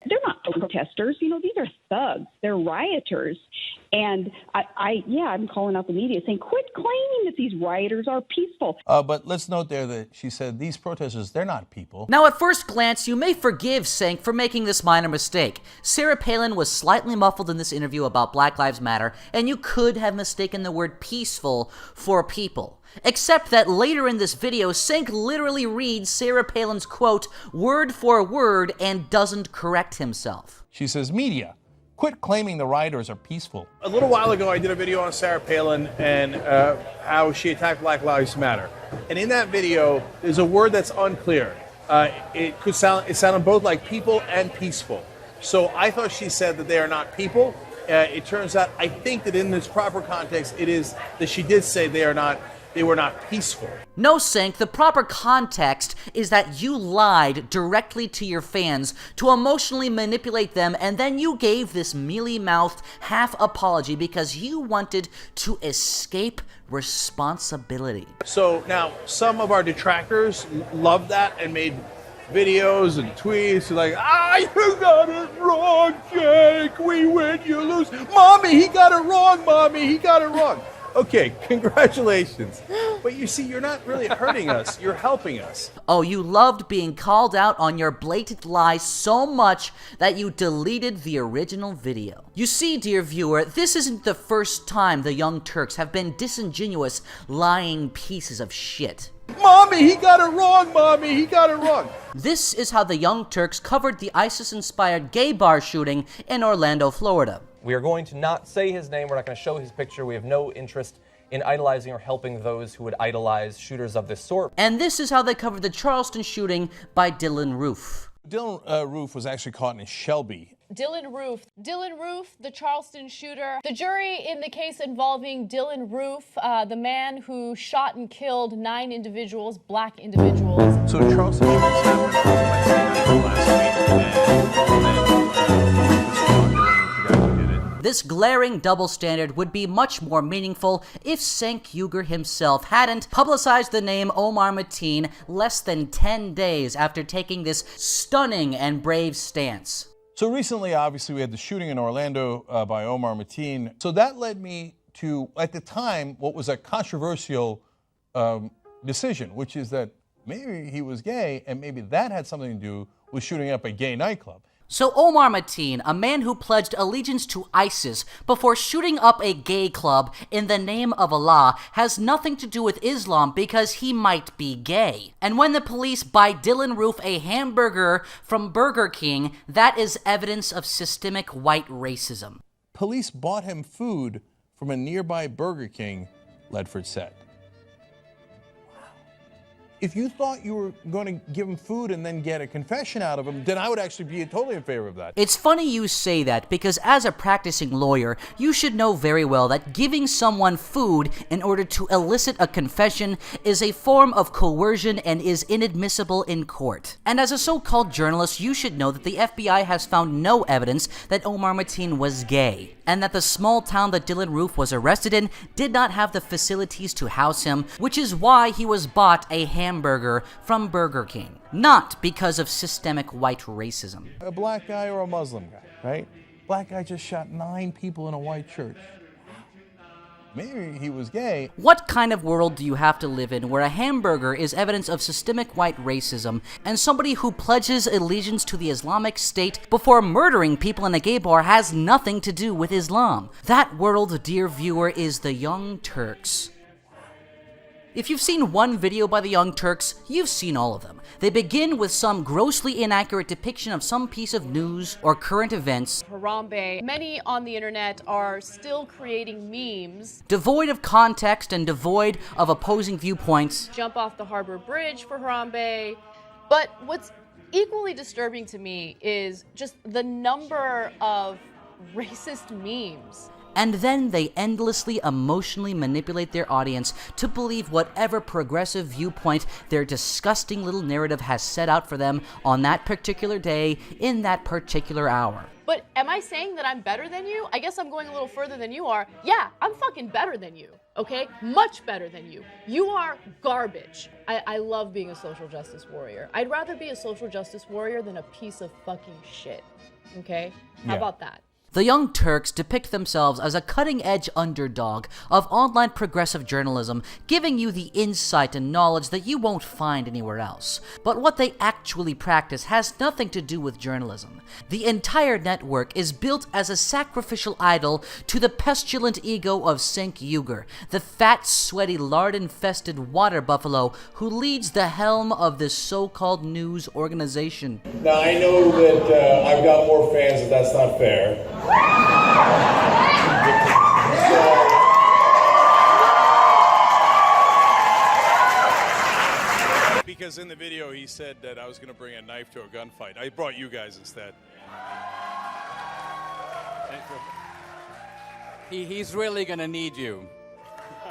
they're not protesters. You know, these are thugs. They're rioters. And I'm calling out the media saying, quit claiming that these rioters are peaceful. But let's note there that she said these protesters, they're not people. Now, at first glance, you may forgive Cenk for making this minor mistake. Sarah Palin was slightly muffled in this interview about Black Lives Matter, and you could have mistaken the word peaceful for people. Except that later in this video, Cenk literally reads Sarah Palin's quote word for word and doesn't correct himself. She says, media, quit claiming the rioters are peaceful. A little while ago, I did a video on Sarah Palin and how she attacked Black Lives Matter. And in that video, there's a word that's unclear. It sounded both like people and peaceful. So I thought she said that they are not people. It turns out, I think that in this proper context, it is that she did say they were not peaceful. No, Cenk, the proper context is that you lied directly to your fans to emotionally manipulate them, and then you gave this mealy-mouthed half-apology because you wanted to escape responsibility. So now, some of our detractors loved that and made videos and tweets like, you got it wrong, Jake, we win, you lose. Mommy, he got it wrong, Mommy, he got it wrong. Okay, congratulations. But you see, you're not really hurting us, you're helping us. Oh, you loved being called out on your blatant lies so much that you deleted the original video. You see, dear viewer, this isn't the first time the Young Turks have been disingenuous, lying pieces of shit. Mommy, he got it wrong, Mommy, he got it wrong. This is how the Young Turks covered the ISIS-inspired gay bar shooting in Orlando, Florida. We are going to not say his name. We're not going to show his picture. We have no interest in idolizing or helping those who would idolize shooters of this sort. And this is how they covered the Charleston shooting by Dylan Roof. Dylan Roof was actually caught in Shelby. Dylan Roof, the Charleston shooter. The jury in the case involving Dylan Roof, the man who shot and killed 9 individuals, black individuals. So Charleston shooting happened last week. This glaring double standard would be much more meaningful if Cenk Uygur himself hadn't publicized the name Omar Mateen less than 10 days after taking this stunning and brave stance. So recently, obviously, we had the shooting in Orlando by Omar Mateen. So that led me to, at the time, what was a controversial decision, which is that maybe he was gay and maybe that had something to do with shooting up a gay nightclub. So Omar Mateen, a man who pledged allegiance to ISIS before shooting up a gay club in the name of Allah, has nothing to do with Islam because he might be gay. And when the police buy Dylan Roof a hamburger from Burger King, that is evidence of systemic white racism. Police bought him food from a nearby Burger King, Ledford said. If you thought you were going to give him food and then get a confession out of him, then I would actually be totally in favor of that. It's funny you say that because as a practicing lawyer, you should know very well that giving someone food in order to elicit a confession is a form of coercion and is inadmissible in court. And as a so-called journalist, you should know that the FBI has found no evidence that Omar Mateen was gay, and that the small town that Dylan Roof was arrested in did not have the facilities to house him, which is why he was bought a hamburger from Burger King, not because of systemic white racism. A black guy or a Muslim guy, right? Black guy just shot 9 people in a white church. Maybe he was gay. What kind of world do you have to live in where a hamburger is evidence of systemic white racism and somebody who pledges allegiance to the Islamic State before murdering people in a gay bar has nothing to do with Islam? That world, dear viewer, is the Young Turks. If you've seen one video by the Young Turks, you've seen all of them. They begin with some grossly inaccurate depiction of some piece of news or current events. Harambe. Many on the internet are still creating memes. Devoid of context and devoid of opposing viewpoints. Jump off the Harbor Bridge for Harambe. But what's equally disturbing to me is just the number of racist memes. And then they endlessly emotionally manipulate their audience to believe whatever progressive viewpoint their disgusting little narrative has set out for them on that particular day, in that particular hour. But am I I saying that I'm better than you? I guess I'm going a little further than you are. Yeah, I'm fucking better than you, okay? Much better than you. You are garbage. I love being a social justice warrior. I'd rather be a social justice warrior than a piece of fucking shit, okay? How about that? The Young Turks depict themselves as a cutting-edge underdog of online progressive journalism, giving you the insight and knowledge that you won't find anywhere else. But what they actually practice has nothing to do with journalism. The entire network is built as a sacrificial idol to the pestilent ego of Cenk Uygur, the fat, sweaty, lard-infested water buffalo who leads the helm of this so-called news organization. Now, I know that I've got more fans, and that's not fair. Because in the video he said that I was going to bring a knife to a gunfight. I brought you guys instead. He's really going to need you.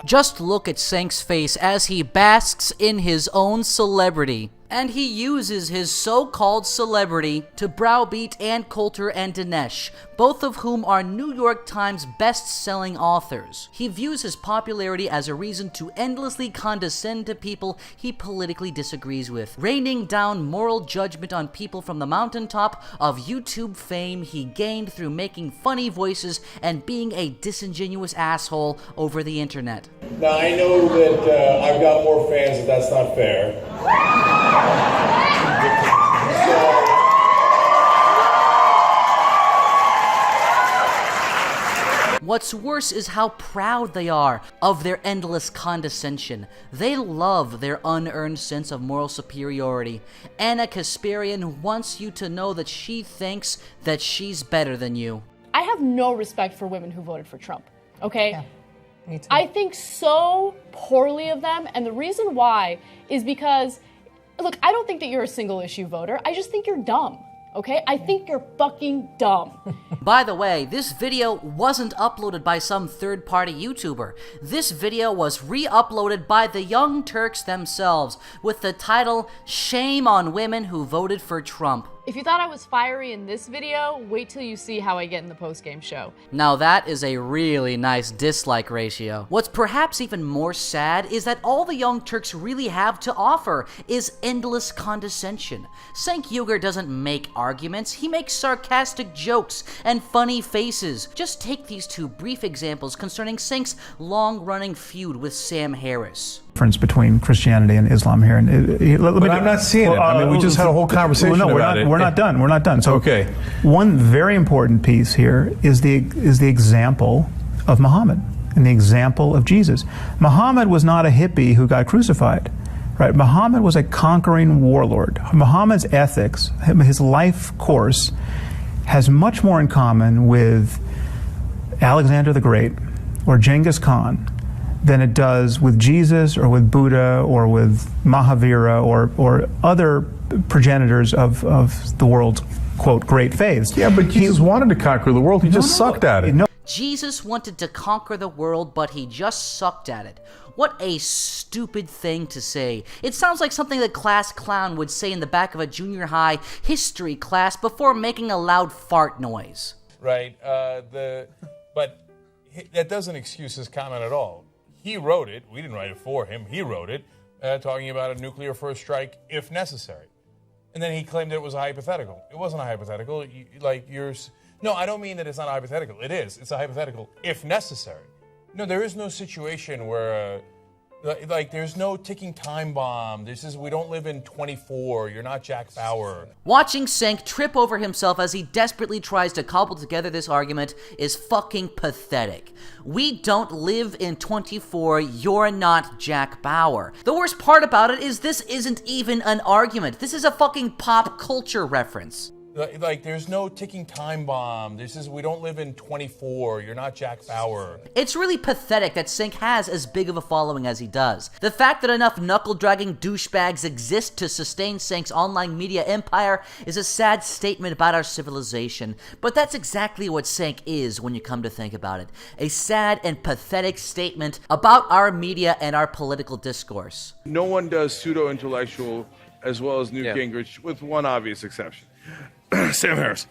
Just look at Cenk's face as he basks in his own celebrity. And he uses his so-called celebrity to browbeat Ann Coulter and Dinesh, both of whom are New York Times best-selling authors. He views his popularity as a reason to endlessly condescend to people he politically disagrees with, raining down moral judgment on people from the mountaintop of YouTube fame he gained through making funny voices and being a disingenuous asshole over the internet. Now, I know that I've got more fans, and that's not fair. What's worse is how proud they are of their endless condescension. They love their unearned sense of moral superiority. Anna Kasparian wants you to know that she thinks that she's better than you. I have no respect for women who voted for Trump, okay? Yeah, me too. I think so poorly of them, and the reason why is because, look, I don't think that you're a single issue voter. I just think you're dumb, okay? I think you're fucking dumb. By the way, this video wasn't uploaded by some third-party YouTuber. This video was re-uploaded by the Young Turks themselves with the title, "Shame on Women Who Voted for Trump." If you thought I was fiery in this video, wait till you see how I get in the post-game show. Now that is a really nice dislike ratio. What's perhaps even more sad is that all the Young Turks really have to offer is endless condescension. Cenk Uygur doesn't make arguments, he makes sarcastic jokes and funny faces. Just take these two brief examples concerning Cenk's long-running feud with Sam Harris. Difference between Christianity and Islam here, and But I'm not seeing it. I mean, we just had a whole conversation about it. We're not done. We're not done. So, Okay. One very important piece here is the example of Muhammad and the example of Jesus. Muhammad was not a hippie who got crucified, right? Muhammad was a conquering warlord. Muhammad's ethics, his life course, has much more in common with Alexander the Great or Genghis Khan than it does with Jesus or with Buddha or with Mahavira or other progenitors of the world's, quote, great faiths. Yeah, but Jesus wanted to conquer the world. He just sucked at it. No. Jesus wanted to conquer the world, but he just sucked at it. What a stupid thing to say. It sounds like something the class clown would say in the back of a junior high history class before making a loud fart noise. Right. But that doesn't excuse his comment at all. He wrote it. We didn't write it for him. He wrote it, talking about a nuclear first strike if necessary. And then he claimed that it was a hypothetical. It wasn't a hypothetical. No, I don't mean that it's not a hypothetical. It is. It's a hypothetical if necessary. No, there is no situation where, there's no ticking time bomb. We don't live in 24. You're not Jack Bauer. Watching Cenk trip over himself as he desperately tries to cobble together this argument is fucking pathetic. We don't live in 24. You're not Jack Bauer. The worst part about it is this isn't even an argument. This is a fucking pop culture reference. There's no ticking time bomb. We don't live in 24. You're not Jack Bauer. It's really pathetic that Cenk has as big of a following as he does. The fact that enough knuckle-dragging douchebags exist to sustain Cenk's online media empire is a sad statement about our civilization. But that's exactly what Cenk is when you come to think about it. A sad and pathetic statement about our media and our political discourse. No one does pseudo-intellectual as well as Newt Gingrich, with one obvious exception. Sam Harris.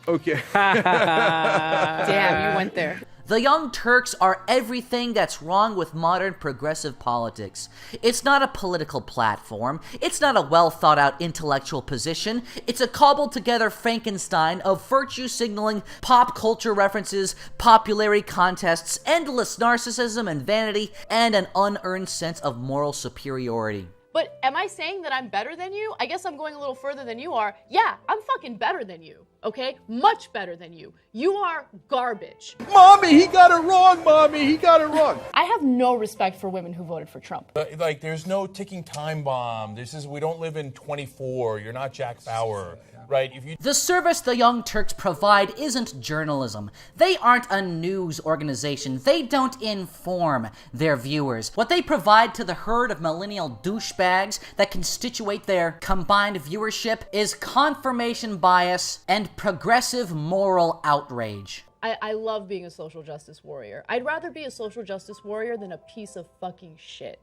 Okay. Damn, you went there. The Young Turks are everything that's wrong with modern progressive politics. It's not a political platform. It's not a well-thought-out intellectual position. It's a cobbled-together Frankenstein of virtue signaling, pop culture references, popularity contests, endless narcissism and vanity, and an unearned sense of moral superiority. But am I saying that I'm better than you? I guess I'm going a little further than you are. Yeah, I'm fucking better than you, okay? Much better than you. You are garbage. Mommy, he got it wrong, Mommy. He got it wrong. I have no respect for women who voted for Trump. Like, there's no ticking time bomb. We don't live in 24. You're not Jack Bauer, right? The service the Young Turks provide isn't journalism. They aren't a news organization. They don't inform their viewers. What they provide to the herd of millennial douchebags that constitute their combined viewership is confirmation bias and progressive moral outrage. I love being a social justice warrior. I'd rather be a social justice warrior than a piece of fucking shit.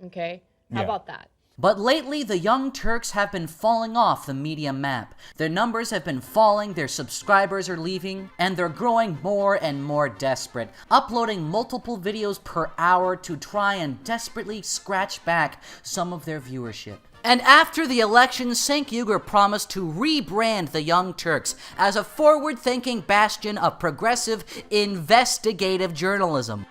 Okay? How about that? But lately, the Young Turks have been falling off the media map. Their numbers have been falling, their subscribers are leaving, and they're growing more and more desperate, uploading multiple videos per hour to try and desperately scratch back some of their viewership. And after the election, Cenk Uygur promised to rebrand the Young Turks as a forward-thinking bastion of progressive, investigative journalism.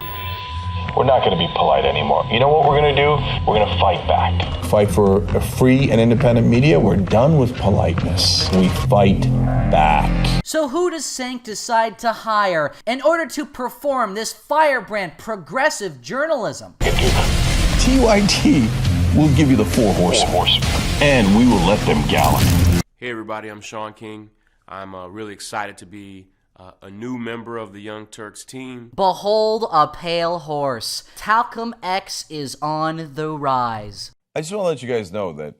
We're not going to be polite anymore. You know what we're going to do? We're going to fight back. Fight for a free and independent media. We're done with politeness. We fight back. So who does Cenk decide to hire in order to perform this firebrand progressive journalism? TYT will give you the four horsemen, and we will let them gallop. Hey everybody, I'm Sean King. I'm really excited to be a new member of the Young Turks team. Behold a pale horse. Talcum X is on the rise. I just want to let you guys know that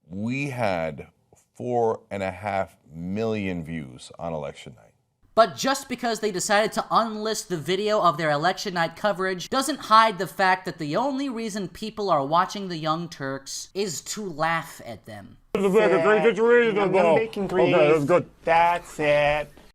we had 4.5 million views on election night. But just because they decided to unlist the video of their election night coverage doesn't hide the fact that the only reason people are watching the Young Turks is to laugh at them. It's a great situation. I'm making great. Okay, that's good. That's it.